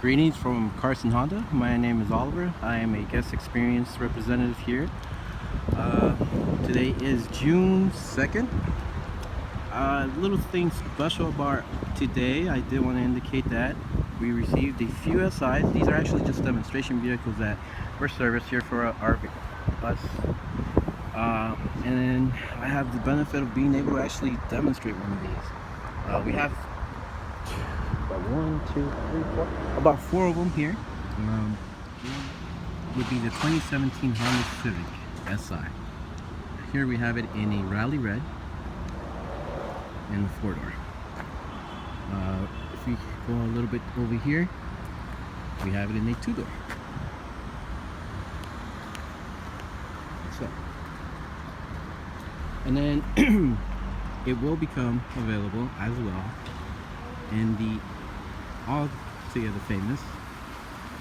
Greetings from Carson Honda. My name is Oliver. I am a guest experience representative here. Today is June 2nd. Little thing special about today, I did want to indicate that we received a few SIs. These are actually just demonstration vehicles that were serviced here for us. And I have the benefit of being able to actually demonstrate one of these. We have about four of them here. Would be the 2017 Honda Civic SI. Here we have it in a rally red and the four-door. If we go a little bit over here, we have it in a two-door. So, and then it will become available as well in the altogether famous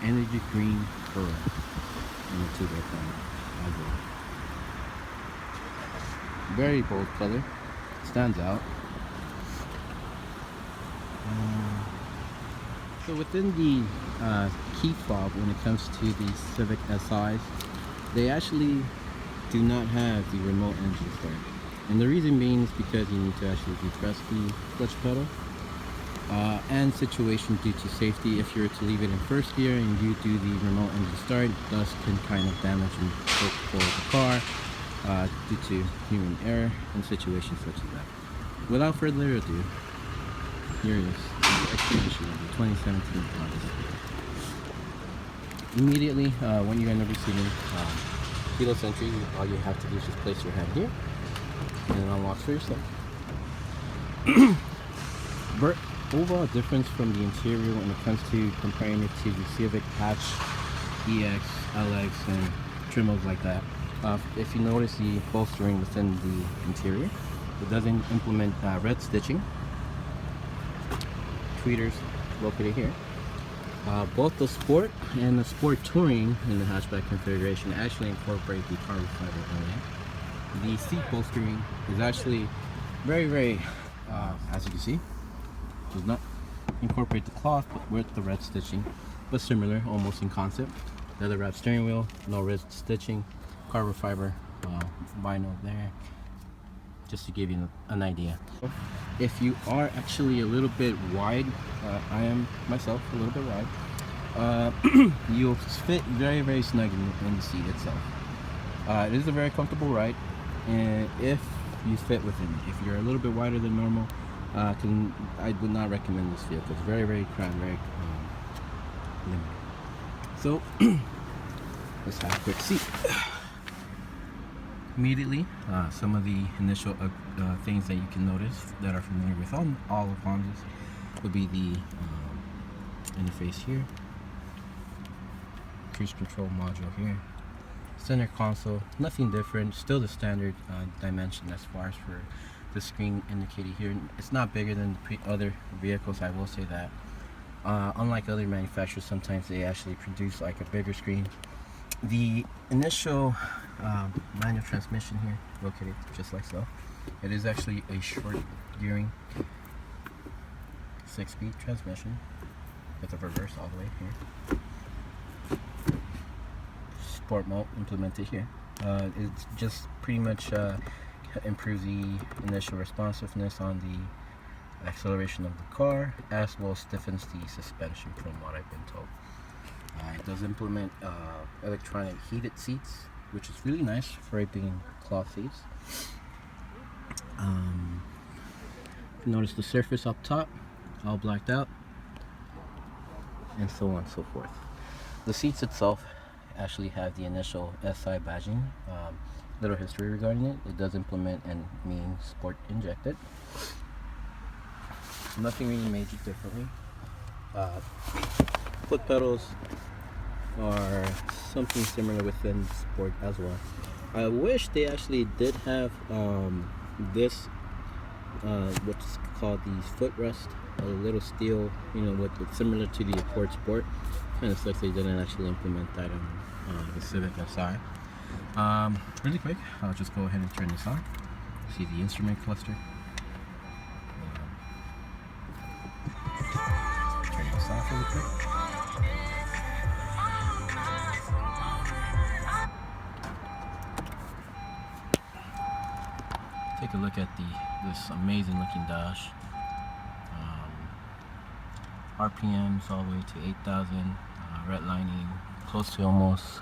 energy green pearl in the two-door format as well. Very bold color, stands out. So within the key fob, when it comes to the Civic SIs, they actually do not have the remote engine start, and the reason being is because you need to actually depress the clutch pedal. And situation due to safety, if you were to leave it in first gear and you do the remote engine start, dust can kind of damage and poke forward the car due to human error in situations such as that. Without further ado, here is the explanation of the 2017 Honda Civic. Immediately when you end up receiving keyless entry, all you have to do is just place your hand here and it unlocks for yourself. Overall difference from the interior when it comes to comparing it to the Civic Hatch, EX, LX, and trimmers like that. If you notice the bolstering within the interior, it doesn't implement red stitching. Tweeters located here. Both the Sport and the Sport Touring in the hatchback configuration actually incorporate the carbon fiber element. The seat bolstering is actually very, as you can see, does not incorporate the cloth but with the red stitching, but similar almost in concept. Leather wrapped steering wheel, no red stitching, carbon fiber vinyl there, just to give you an idea. If you are actually a little bit wide, I am myself a little bit wide, you'll fit very snug in the seat itself. It is a very comfortable ride, and if you fit within it. If you're a little bit wider than normal, I would not recommend this vehicle. It's very cramped, very limited. So let's have a quick seat. Immediately, some of the initial things that you can notice that are familiar with all of Hondas would be the interface here, cruise control module here, center console, nothing different, still the standard dimension as far as for the screen indicated here. It's not bigger than the other vehicles, I will say that. Unlike other manufacturers, sometimes they actually produce like a bigger screen. The initial manual transmission here, located just like so. It is actually a short gearing 6-speed transmission with a reverse all the way here. Sport mode implemented here. It's just pretty much improves the initial responsiveness on the acceleration of the car, as well as stiffens the suspension from what I've been told. It does implement electronic heated seats, which is really nice for it being cloth seats. Notice the surface up top, all blacked out, and so on and so forth. The seats itself actually have the initial SI badging. Little history regarding it. It does implement and mean sport injected. Nothing really major differently. Foot pedals are something similar within Sport as well. I wish they actually did have this what's called the footrest, a little steel, with similar to the Accord Sport. Kind of sucks they didn't actually implement that on the Civic SI. Really quick, I'll just go ahead and turn this on. See the instrument cluster. Turn this off really quick. take a look at this amazing looking dash. RPMs all the way to 8,000. Redlining close to almost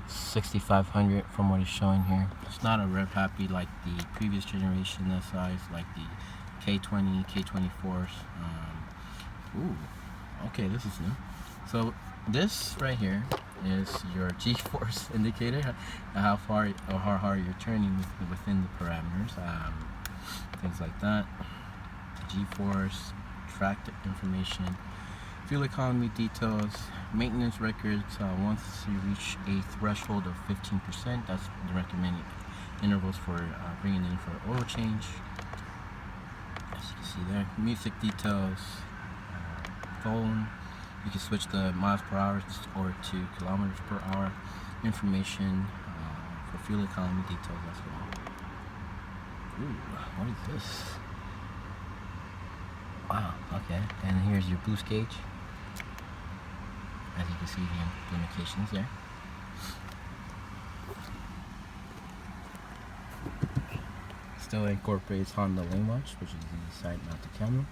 6,500 from what it's showing here. It's not a rev happy like the previous generation SIs, like the K20, K24s. Ooh, okay, this is new. So this right here is your G-force indicator, how far or how hard you're turning within the parameters, things like that. G-force, track information, fuel economy details, maintenance records. Once you reach a threshold of 15%, that's the recommended intervals for bringing in for oil change. As you can see there, music details, phone. You can switch the miles per hour or to kilometers per hour. Information for fuel economy details as well. Ooh, what is this? Wow, okay. And here's your boost gauge. As you can see, the indications there. Still incorporates Honda Lane Watch, which is the side mounted camera.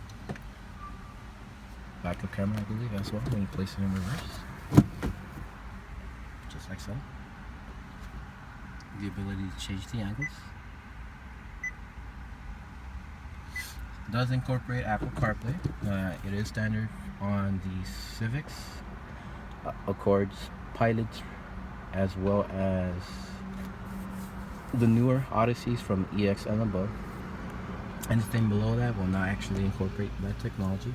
Backup camera, I believe, as well, when you place it in reverse. Just like so. The ability to change the angles. It does incorporate Apple CarPlay. It is standard on the Civics, Accords, Pilots, as well as the newer Odysseys from EX and above. Anything below that will not actually incorporate that technology.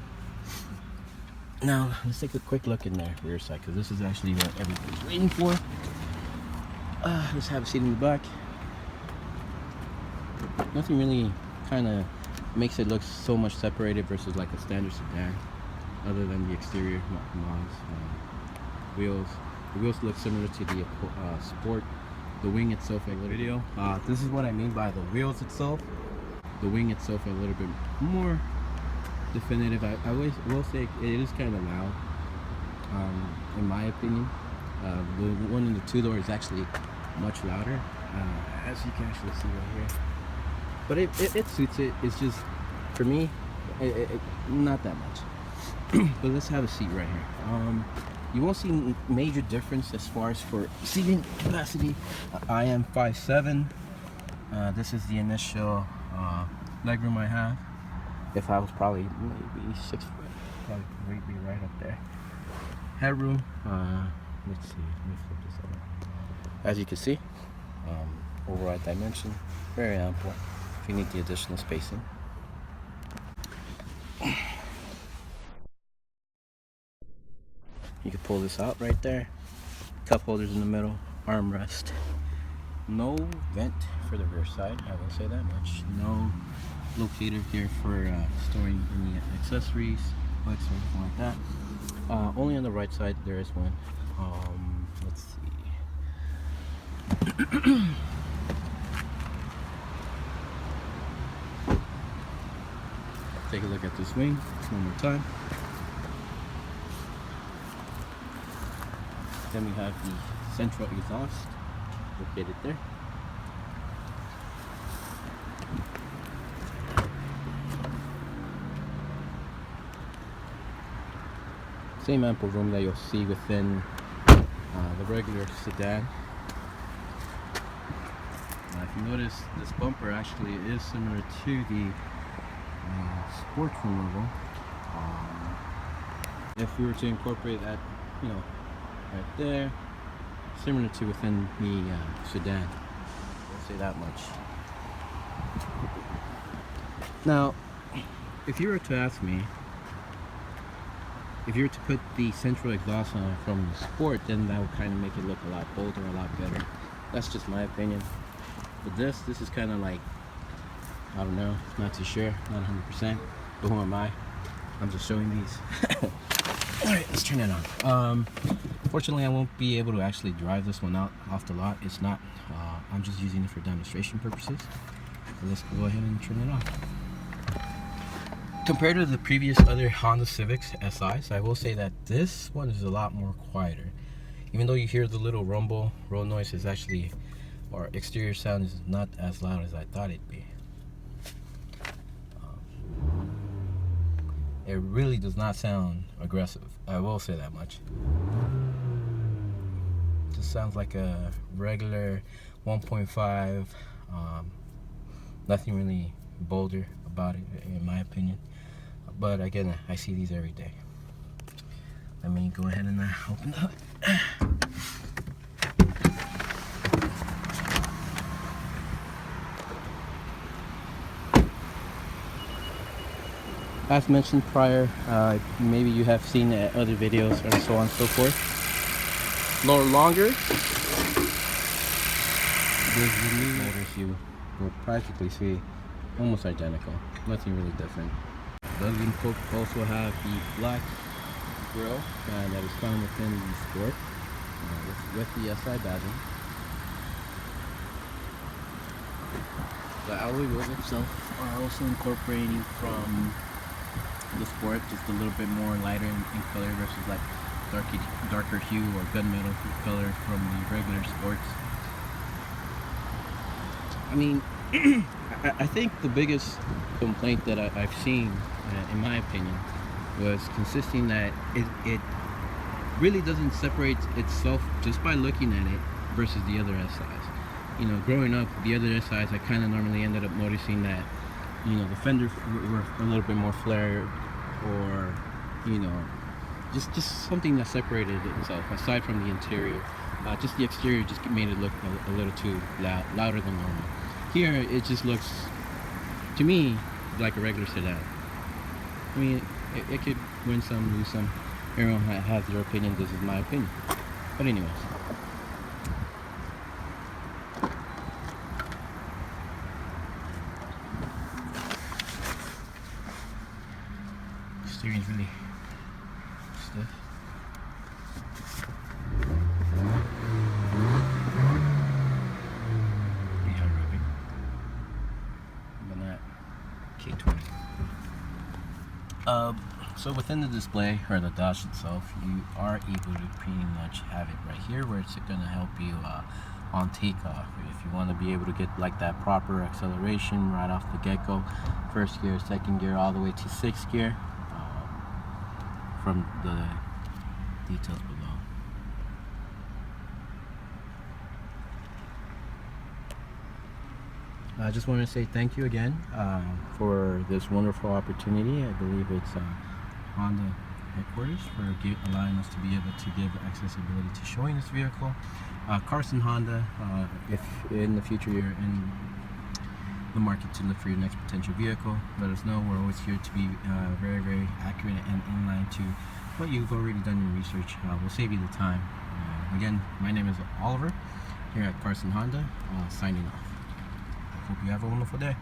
Now, let's take a quick look in there, rear side, because this is actually what everybody's waiting for. Let's have a seat in the back. Nothing really kind of makes it look so much separated versus like a standard sedan, other than the exterior mods. Wheels. The wheels look similar to the Sport. The wing itself, a little video. This is what I mean by the wheels itself. The wing itself a little bit more definitive. I will say it is kind of loud, in my opinion. The one in the two-door is actually much louder, as you can actually see right here. But it suits it. It's just, for me, not that much. But let's have a seat right here. You won't see major difference as far as for seating capacity. I am 5'7". This is the initial legroom I have. If I was probably maybe 6 foot, probably be right up there. Headroom. Let's see. Let me flip this over. As you can see, overall dimension, very ample. If you need the additional spacing. You can pull this out right there. Cup holders in the middle, armrest. No vent for the rear side, I will say that much. No locator here for storing any accessories, bikes or anything like that. Only on the right side there is one. Let's see. Take a look at this wing one more time. Then we have the central exhaust located there. Same ample room that you'll see within the regular sedan. If you notice, this bumper actually is similar to the Sport removal. If we were to incorporate that, you know, right there, similar to within the sedan, I'll say that much. Now, if you were to ask me, if you were to put the central exhaust on from the Sport, then that would kind of make it look a lot bolder, a lot better. That's just my opinion. But this is kind of like, I don't know, not too sure, not 100%. But who am I? I'm just showing these. Alright, let's turn it on. Fortunately, I won't be able to actually drive this one out off the lot. It's not, I'm just using it for demonstration purposes. So let's go ahead and turn it on. Compared to the previous other Honda Civics SIs, I will say that this one is a lot more quieter. Even though you hear the little rumble, road noise is actually, or exterior sound is not as loud as I thought it'd be. It really does not sound aggressive. I will say that much. Just sounds like a regular 1.5. Nothing really bolder about it, in my opinion. But again, I see these every day. Let me go ahead and open up. As mentioned prior, maybe you have seen other videos and so on and so forth. Longer. The new motors you will practically see almost identical. Nothing really different. Does also have the black grille that is found within the Sport with the SI badging. The alloy wheels itself are also incorporating from the Sport, just a little bit more lighter in color versus like darker hue or gunmetal color from the regular Sports. I mean, I think the biggest complaint that I've seen, in my opinion, was consisting that it really doesn't separate itself just by looking at it versus the other SIs. You know, growing up, the other SIs, I kind of normally ended up noticing that, you know, the fenders were a little bit more flared, or, you know, just something that separated itself aside from the interior. Just the exterior just made it look a little too louder than normal. Here, it just looks, to me, like a regular sedan. I mean, it could win some, lose some. Everyone has their opinion. This is my opinion. But anyways. Steering's really stiff. So within the display, or the dash itself, you are able to pretty much have it right here where it's going to help you on takeoff. If you want to be able to get like that proper acceleration right off the get-go, first gear, second gear, all the way to sixth gear, from the details below. I just want to say thank you again for this wonderful opportunity. I believe it's Honda headquarters for allowing us to be able to give accessibility to showing this vehicle. Carson Honda, if in the future you're in the market to look for your next potential vehicle, let us know. We're always here to be very, very accurate and in line to what you've already done your research. We'll save you the time. Again, my name is Oliver here at Carson Honda, signing off. Hope you have a wonderful day.